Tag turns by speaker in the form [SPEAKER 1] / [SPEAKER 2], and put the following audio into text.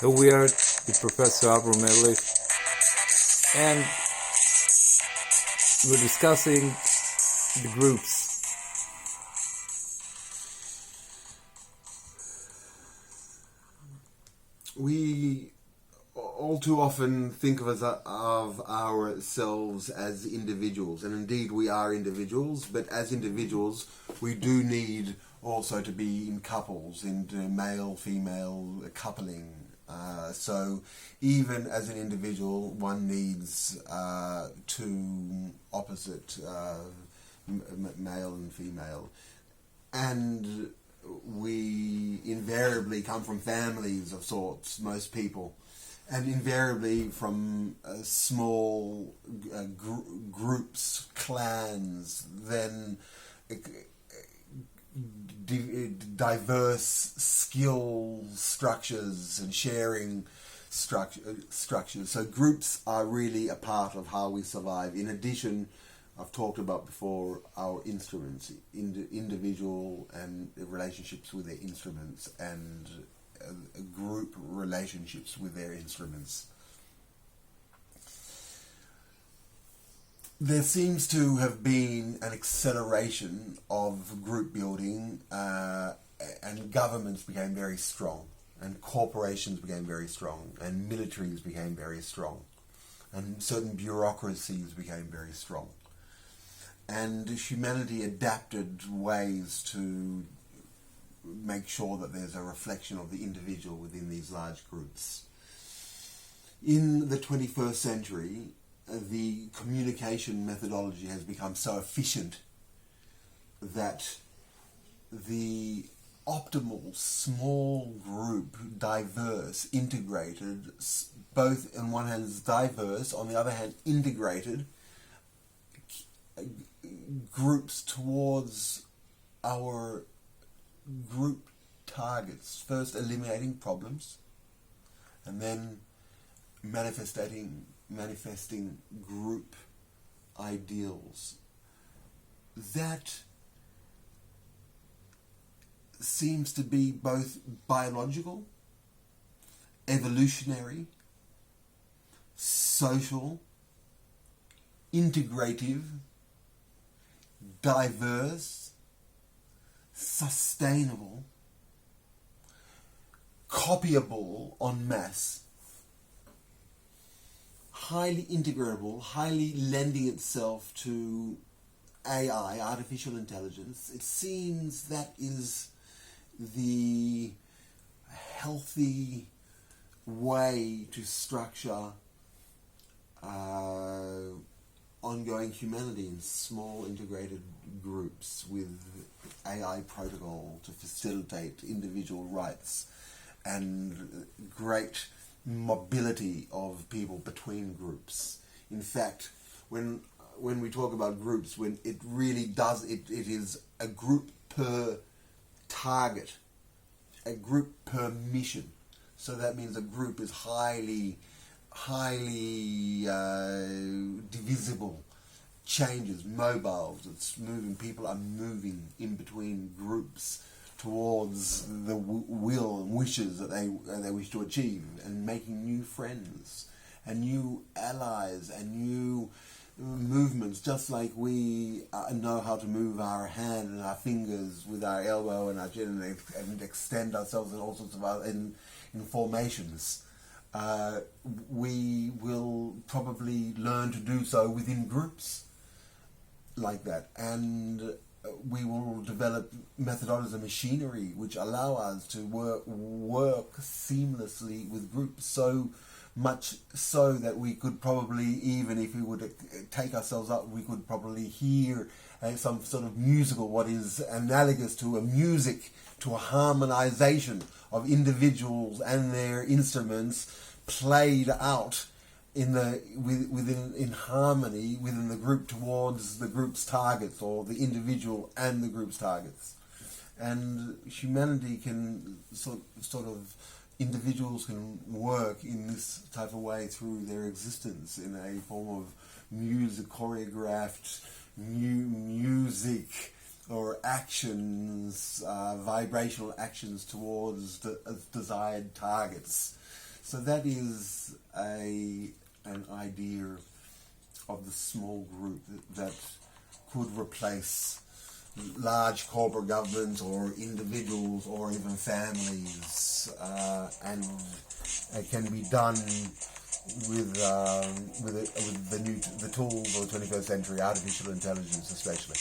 [SPEAKER 1] And we are with Professor Avram Ehrlich, and we're discussing the groups.
[SPEAKER 2] We all too often think of ourselves as individuals, and indeed we are individuals, but as individuals we do need also to be in couples, into male-female coupling. So even as an individual, one needs two opposite, male and female. And we invariably come from families of sorts, most people, and invariably from small groups, clans, then diverse skill structures and sharing structures. So groups are really a part of how we survive. In addition, I've talked about before our instruments, individual and relationships with their instruments, and group relationships with their instruments. There seems to have been an acceleration of group building, and governments became very strong, and corporations became very strong, and militaries became very strong, and certain bureaucracies became very strong. And humanity adapted ways to make sure that there's a reflection of the individual within these large groups. In the 21st century, the communication methodology has become so efficient that the optimal small group, diverse, integrated, both on one hand is diverse, on the other hand integrated, groups towards our group targets, first eliminating problems and then manifesting group ideals. That seems to be both biological, evolutionary, social, integrative, diverse, sustainable, copyable en masse, highly integrable, highly lending itself to AI, artificial intelligence. It seems that is the healthy way to structure ongoing humanity in small integrated groups with AI protocol to facilitate individual rights and great mobility of people between groups. In fact, when we talk about groups, when it really does, it is a group per target, a group per mission. So that means a group is highly divisible, changes, mobile, it's moving, people are moving in between groups towards the will and wishes that they wish to achieve, and making new friends and new allies and new movements, just like we know how to move our hand and our fingers with our elbow and our chin and extend ourselves in all sorts of in formations. We will probably learn to do so within groups like that, and we will develop methodologies and machinery which allow us to work seamlessly with groups, so much so that we could probably, even if we would take ourselves up, we could probably hear some sort of musical, what is analogous to a music, to a harmonization of individuals and their instruments played out in harmony within the group towards the group's targets, or the individual and the group's targets. And humanity can sort of individuals can work in this type of way through their existence in a form of music, choreographed music or actions, vibrational actions towards the desired targets. So that is an idea of the small group that could replace large corporate governments or individuals or even families, and it can be done with the tools of the 21st century, artificial intelligence especially.